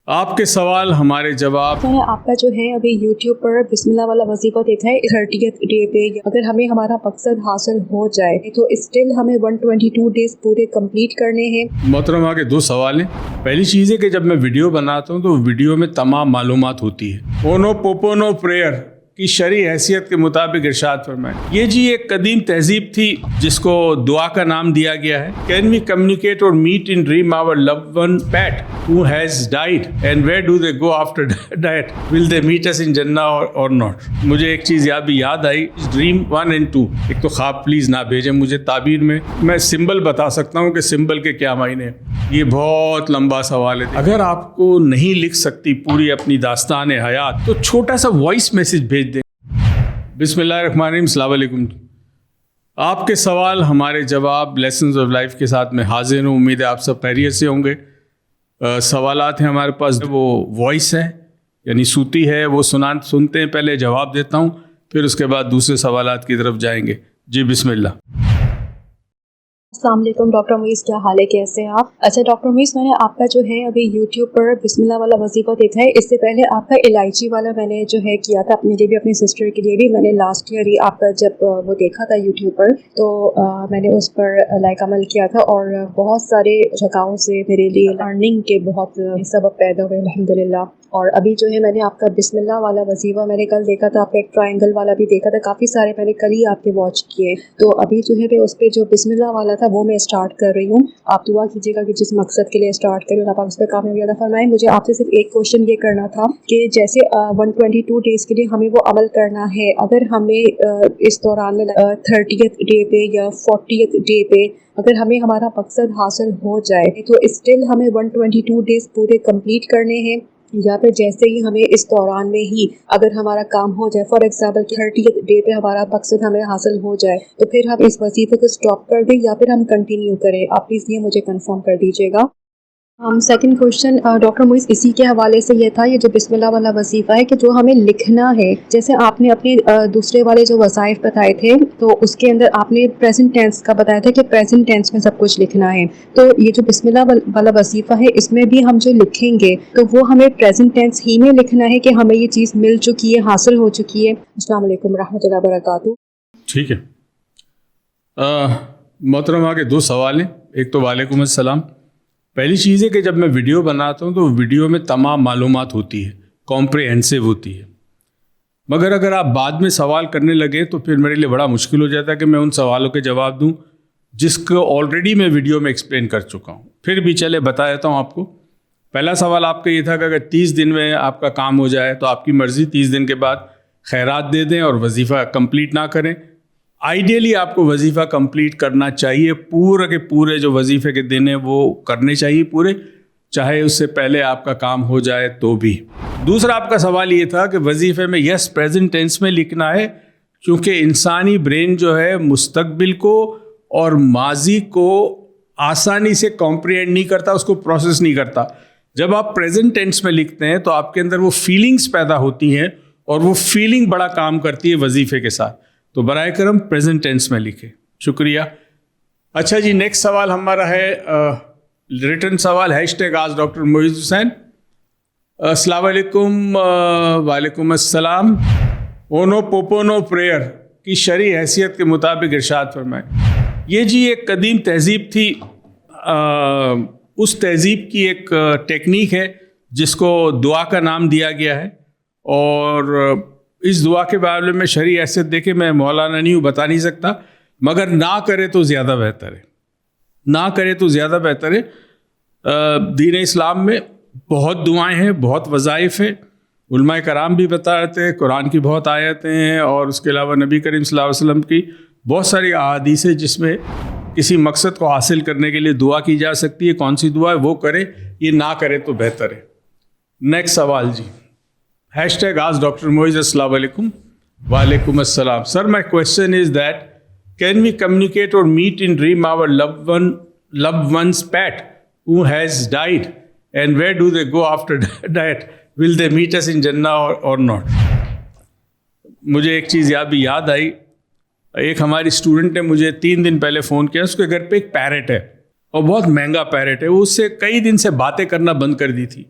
آپ کے سوال ہمارے جواب۔ میں نے آپ کا جو ہے ابھی یوٹیوب پر بسم اللہ والا وظیفہ دیکھا ہے 30th ڈے پہ، اگر ہمیں ہمارا مقصد حاصل ہو جائے تو اسٹل ہمیں 122 ڈیز پورے کمپلیٹ کرنے ہیں۔ محترم آگے دو سوال ہیں۔ پہلی چیز ہے کہ جب میں ویڈیو بناتا ہوں تو ویڈیو میں تمام معلومات ہوتی ہے۔ اونو پوپونو پریئر کی شرعی حیثیت کے مطابق ارشاد فرمائیں۔ یہ جی ایک قدیم تہذیب تھی جس کو دعا کا نام دیا گیا ہے۔ کین وی کمیونیکیٹ اور meet in dream our loved one pet who has died and where do they go after that? Will they meet us in Jannah or not? مجھے ایک چیز یاد آئی، ڈریم 1 and 2۔ ایک تو خواب پلیز نہ بھیجیں مجھے تعبیر میں سمبل بتا سکتا ہوں کہ سمبل کے کیا معنی ہیں۔ یہ بہت لمبا سوال ہے، اگر آپ کو نہیں لکھ سکتی پوری اپنی داستان حیات تو چھوٹا سا وائس میسج بھیج دیں۔ بسم اللہ الرحمن الرحیم، السلام علیکم۔ آپ کے سوال ہمارے جواب لیسنز آف لائف کے ساتھ میں حاضر ہوں۔ امید ہے آپ سب خیریت سے ہوں گے۔ سوالات ہیں ہمارے پاس، وہ وائس ہے یعنی صوتی ہے، وہ سنتے ہیں، پہلے جواب دیتا ہوں، پھر اس کے بعد دوسرے سوالات کی طرف جائیں گے۔ جی بسم اللہ۔ السلام علیکم ڈاکٹر معیز، کیا حال ہے، کیسے ہیں آپ؟ اچھا ڈاکٹر معیز، میں نے آپ کا جو ہے ابھی یوٹیوب پر بسم اللہ والا وظیفہ دیکھا ہے۔ اس سے پہلے آپ کا الائچی والا میں نے جو ہے کیا تھا اپنے لیے بھی، اپنی سسٹر کے لیے بھی۔ میں نے لاسٹ ایئر ہی آپ کا جب وہ دیکھا تھا یوٹیوب پر تو میں نے اس پر لائک عمل کیا تھا، اور بہت سارے جگہوں سے میرے لیے ارننگ کے بہت سبب پیدا ہوئے الحمدللہ۔ اور ابھی جو ہے میں نے آپ کا بسم اللہ والا وظیفہ میں نے کل دیکھا تھا، آپ کا ایک ٹرائنگل والا بھی دیکھا تھا، کافی سارے میں نے کل ہی آپ کے واچ کیے۔ تو ابھی جو ہے اس پہ جو بسم اللہ والا تھا وہ میں اسٹارٹ کر رہی ہوں۔ آپ دعا کیجیے گا کہ جس مقصد کے لیے اسٹارٹ کریں اللہ پاک اس پہ کامیابی عطا فرمائیں۔ مجھے آپ سے صرف ایک کوشچن یہ کرنا تھا کہ جیسے 122 ڈیز کے لیے ہمیں وہ عمل کرنا ہے، اگر ہمیں اس دوران میں 30th ڈے پہ یا 40th ڈے پہ اگر ہمیں ہمارا مقصد حاصل ہو جائے تو اسٹل ہمیں 122 ڈیز پورے کمپلیٹ کرنے ہیں، یا پھر جیسے ہی ہمیں اس دوران میں ہی اگر ہمارا کام ہو جائے، فار ایگزامپل 30th ڈے پہ ہمارا مقصد ہمیں حاصل ہو جائے تو پھر ہم اس وظیفے کو اسٹاپ کر دیں یا پھر ہم کنٹینیو کریں؟ آپ پلیز یہ مجھے کنفرم کر دیجیے گا۔ سیکنڈ کوشچن ڈاکٹر معیز اسی کے حوالے سے یہ تھا، یہ جو بسم اللہ والا وظیفہ ہے کہ جو ہمیں لکھنا ہے، جیسے آپ نے اپنے دوسرے والے جو وظائف بتائے تھے تو اس کے اندر آپ نے پریزنٹ ٹینس کا بتایا تھا کہ پریزنٹ ٹینس میں سب کچھ لکھنا ہے، تو یہ جو بسم اللہ والا وظیفہ ہے اس میں بھی ہم جو لکھیں گے تو وہ ہمیں پریزنٹ ٹینس ہی میں لکھنا ہے کہ ہمیں یہ چیز مل چکی ہے، حاصل ہو چکی ہے؟ السلام علیکم ورحمۃ اللہ وبرکاتہ۔ ٹھیک ہے محترم، آگے دو سوال ہیں۔ ایک تو وعلیکم السلام۔ پہلی چیز ہے کہ جب میں ویڈیو بناتا ہوں تو ویڈیو میں تمام معلومات ہوتی ہے، کمپریہنسو ہوتی ہے، مگر اگر آپ بعد میں سوال کرنے لگے تو پھر میرے لیے بڑا مشکل ہو جاتا ہے کہ میں ان سوالوں کے جواب دوں جس کو آلریڈی میں ویڈیو میں ایکسپلین کر چکا ہوں۔ پھر بھی چلے بتا دیتا ہوں آپ کو۔ پہلا سوال آپ کا یہ تھا کہ اگر 30 دن میں آپ کا کام ہو جائے تو آپ کی مرضی 30 دن کے بعد خیرات دے دیں اور وظیفہ کمپلیٹ نہ کریں۔ آئیڈیلی آپ کو وظیفہ کمپلیٹ کرنا چاہیے، پورے کے پورے جو وظیفے کے دن ہیں وہ کرنے چاہیے پورے، چاہے اس سے پہلے آپ کا کام ہو جائے تو بھی۔ دوسرا آپ کا سوال یہ تھا کہ وظیفے میں یس پریزنٹ ٹینس میں لکھنا ہے، کیونکہ انسانی برین جو ہے مستقبل کو اور ماضی کو آسانی سے کمپریہینڈ نہیں کرتا، اس کو پروسیس نہیں کرتا۔ جب آپ پریزنٹ ٹینس میں لکھتے ہیں تو آپ کے اندر وہ فیلنگز پیدا ہوتی ہیں اور وہ فیلنگ بڑا کام کرتی ہے وظیفے کے ساتھ، تو برائے کرم پریزنٹ ٹینس میں لکھیں۔ شکریہ۔ اچھا جی، نیکسٹ سوال ہمارا ہے ریٹن سوال، #آج ڈاکٹر معیز حسین۔ السلام علیکم۔ وعلیکم السلام۔ اونو پوپونو پریئر کی شرعی حیثیت کے مطابق ارشاد فرمائیں۔ یہ جی ایک قدیم تہذیب تھی، اس تہذیب کی ایک ٹیکنیک ہے جس کو دعا کا نام دیا گیا ہے، اور اس دعا کے بارے میں شرعی حیثیت دیکھیں، میں مولانا نہیں ہوں، بتا نہیں سکتا، مگر نہ کرے تو زیادہ بہتر ہے، نہ کرے تو زیادہ بہتر ہے۔ دین اسلام میں بہت دعائیں ہیں، بہت وظائف ہیں، علماء کرام بھی بتاتے ہیں، قرآن کی بہت آیتیں ہیں، اور اس کے علاوہ نبی کریم صلی اللہ علیہ وسلم کی بہت ساری احادیث ہیں جس میں کسی مقصد کو حاصل کرنے کے لیے دعا کی جا سکتی ہے۔ کون سی دعا ہے وہ کرے، یہ نہ کرے تو بہتر ہے۔ نیکسٹ سوال جی، #آج ڈاکٹر معیز۔ السلام علیکم۔ وعلیکم السلام۔ Sir my question is that can we communicate اور meet in dream our loved one's pet who has died and where do they go after that? Will they meet us in Jannah or not? مجھے ایک چیز یاد آئی، ایک ہماری student نے مجھے 3 دن پہلے فون کیا، اس کے گھر پہ ایک پیرٹ ہے اور بہت مہنگا پیرٹ ہے، وہ اس سے کئی دن سے باتیں کرنا بند کر دی تھی،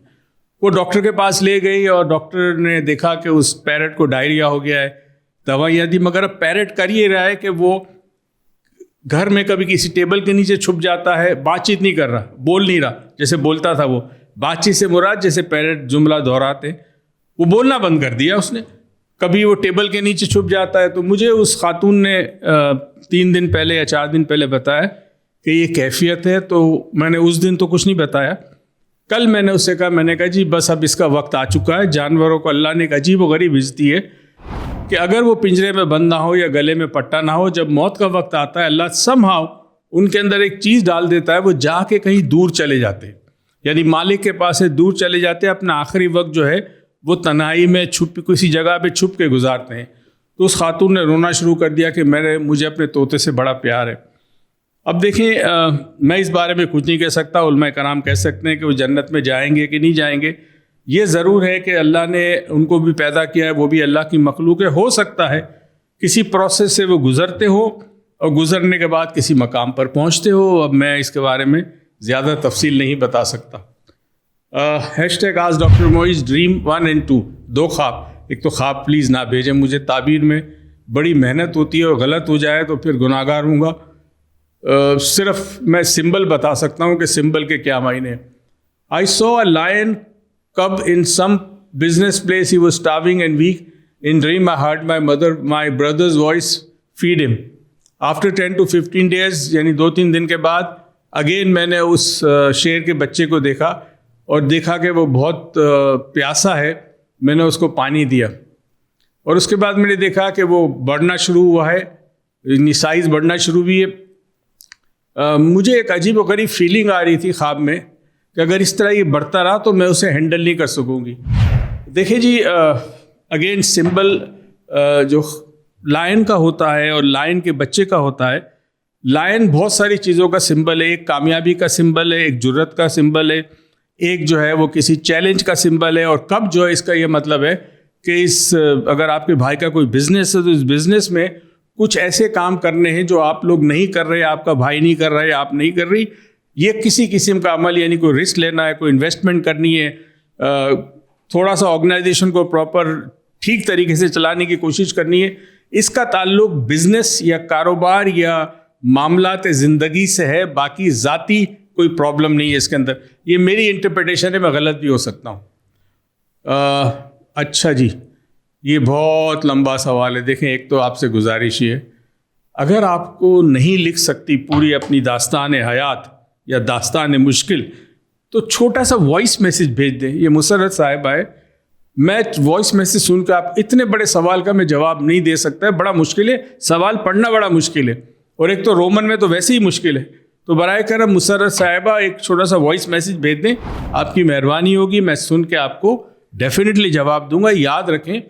وہ ڈاکٹر کے پاس لے گئی اور ڈاکٹر نے دیکھا کہ اس پیرٹ کو ڈائریا ہو گیا ہے, دوائیاں دی, مگر اب پیرٹ کر یہ رہا ہے کہ وہ گھر میں کبھی کسی ٹیبل کے نیچے چھپ جاتا ہے, بات چیت نہیں کر رہا, بول نہیں رہا جیسے بولتا تھا. وہ بات چیت سے مراد جیسے پیرٹ جملہ دہراتے, وہ بولنا بند کر دیا اس نے. کبھی وہ ٹیبل کے نیچے چھپ جاتا ہے. تو مجھے اس خاتون نے 3 دن پہلے یا 4 دن پہلے بتایا کہ یہ کیفیت ہے. تو میں نے اس دن تو کچھ نہیں بتایا. کل میں نے اس سے کہا, میں نے کہا جی بس اب اس کا وقت آ چکا ہے. جانوروں کو اللہ نے ایک عجیب و غریب عزتی ہے کہ اگر وہ پنجرے میں بند نہ ہو یا گلے میں پٹا نہ ہو, جب موت کا وقت آتا ہے اللہ somehow ان کے اندر ایک چیز ڈال دیتا ہے, وہ جا کے کہیں دور چلے جاتے ہیں, یعنی مالک کے پاس سے دور چلے جاتے ہیں. اپنا آخری وقت جو ہے وہ تنہائی میں چھپ کسی جگہ پہ چھپ کے گزارتے ہیں. تو اس خاتون نے رونا شروع کر دیا کہ مجھے اپنے طوطے سے بڑا پیار ہے. اب دیکھیں میں اس بارے میں کچھ نہیں کہہ سکتا, علماء کرام کہہ سکتے ہیں کہ وہ جنت میں جائیں گے کہ نہیں جائیں گے. یہ ضرور ہے کہ اللہ نے ان کو بھی پیدا کیا ہے, وہ بھی اللہ کی مخلوق ہے. ہو سکتا ہے کسی پروسیس سے وہ گزرتے ہو اور گزرنے کے بعد کسی مقام پر پہنچتے ہو. اب میں اس کے بارے میں زیادہ تفصیل نہیں بتا سکتا. #Ask Dr. Moiz Dream 1 and 2, 2 خواب. ایک تو خواب پلیز نہ بھیجیں مجھے, تعبیر میں بڑی محنت ہوتی ہے اور غلط ہو جائے تو پھر گناہ گار ہوں گا. صرف میں سمبل بتا سکتا ہوں کہ سمبل کے کیا معنی ہیں. I saw a lion cub in some business place. He was starving and weak. In dream I heard my brother's voice feed him. After 10 to 15 days, یعنی 2-3 دن کے بعد اگین میں نے اس شیر کے بچے کو دیکھا اور دیکھا کہ وہ بہت پیاسا ہے. میں نے اس کو پانی دیا اور اس کے بعد میں نے دیکھا کہ وہ بڑھنا شروع ہوا ہے, یعنی سائز بڑھنا شروع ہوئی ہے. مجھے ایک عجیب و غریب فیلنگ آ رہی تھی خواب میں کہ اگر اس طرح یہ بڑھتا رہا تو میں اسے ہینڈل نہیں کر سکوں گی. دیکھیں جی اگین سمبل جو لائن کا ہوتا ہے اور لائن کے بچے کا ہوتا ہے. لائن بہت ساری چیزوں کا سمبل ہے. ایک کامیابی کا سمبل ہے, ایک جرت کا سمبل ہے, ایک جو ہے وہ کسی چیلنج کا سمبل ہے. اور کب جو ہے اس کا یہ مطلب ہے کہ اگر آپ کے بھائی کا کوئی بزنس ہے تو اس بزنس میں کچھ ایسے کام کرنے ہیں جو آپ لوگ نہیں کر رہے, آپ کا بھائی نہیں کر رہے, آپ نہیں کر رہی. یہ کسی قسم کا عمل, یعنی کوئی رسک لینا ہے, کوئی انویسٹمنٹ کرنی ہے, تھوڑا سا آرگنائزیشن کو پراپر ٹھیک طریقے سے چلانے کی کوشش کرنی ہے. اس کا تعلق بزنس یا کاروبار یا معاملات زندگی سے ہے, باقی ذاتی کوئی پرابلم نہیں ہے اس کے اندر. یہ میری انٹرپریٹیشن ہے, میں غلط بھی ہو سکتا ہوں. اچھا جی, یہ بہت لمبا سوال ہے. دیکھیں ایک تو آپ سے گزارش یہ ہے, اگر آپ کو نہیں لکھ سکتی پوری اپنی داستان حیات یا داستان مشکل تو چھوٹا سا وائس میسیج بھیج دیں. یہ مسرت صاحب آئے, میں وائس میسیج سن کے آپ اتنے بڑے سوال کا میں جواب نہیں دے سکتا, بڑا مشکل ہے, سوال پڑھنا بڑا مشکل ہے, اور ایک تو رومن میں تو ویسے ہی مشکل ہے. تو برائے کرم مسرت صاحبہ ایک چھوٹا سا وائس میسیج بھیج دیں, آپ کی مہربانی ہوگی. میں سن کے آپ کو ڈیفینیٹلی جواب دوں گا. یاد رکھیں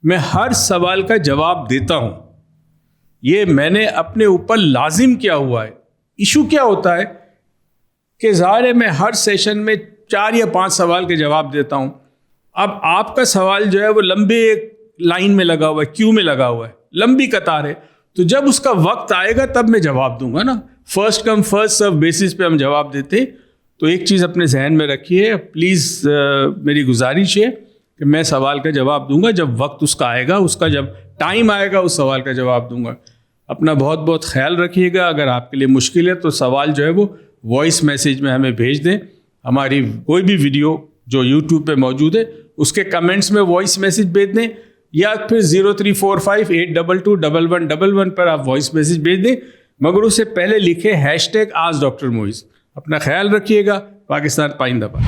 میں ہر سوال کا جواب دیتا ہوں, یہ میں نے اپنے اوپر لازم کیا ہوا ہے. ایشو کیا ہوتا ہے کہ ظاہر ہے میں ہر سیشن میں 4 یا 5 سوال کے جواب دیتا ہوں. اب آپ کا سوال جو ہے وہ لمبے لائن میں لگا ہوا ہے, کیو میں لگا ہوا ہے, لمبی قطار ہے. تو جب اس کا وقت آئے گا تب میں جواب دوں گا نا. First come first serve basis پہ ہم جواب دیتے ہیں. تو ایک چیز اپنے ذہن میں رکھیے پلیز, میری گزارش ہے کہ میں سوال کا جواب دوں گا جب وقت اس کا آئے گا, اس کا جب ٹائم آئے گا اس سوال کا جواب دوں گا. اپنا بہت بہت خیال رکھیے گا. اگر آپ کے لیے مشکل ہے تو سوال جو ہے وہ وائس میسیج میں ہمیں بھیج دیں. ہماری کوئی بھی ویڈیو جو یوٹیوب پہ موجود ہے اس کے کمنٹس میں وائس میسیج بھیج دیں, یا پھر 0345821111 پر آپ وائس میسیج بھیج دیں, مگر اس سے پہلے لکھیں #AskDr Moiz. اپنا خیال رکھیے گا. پاکستان پائندہ باد.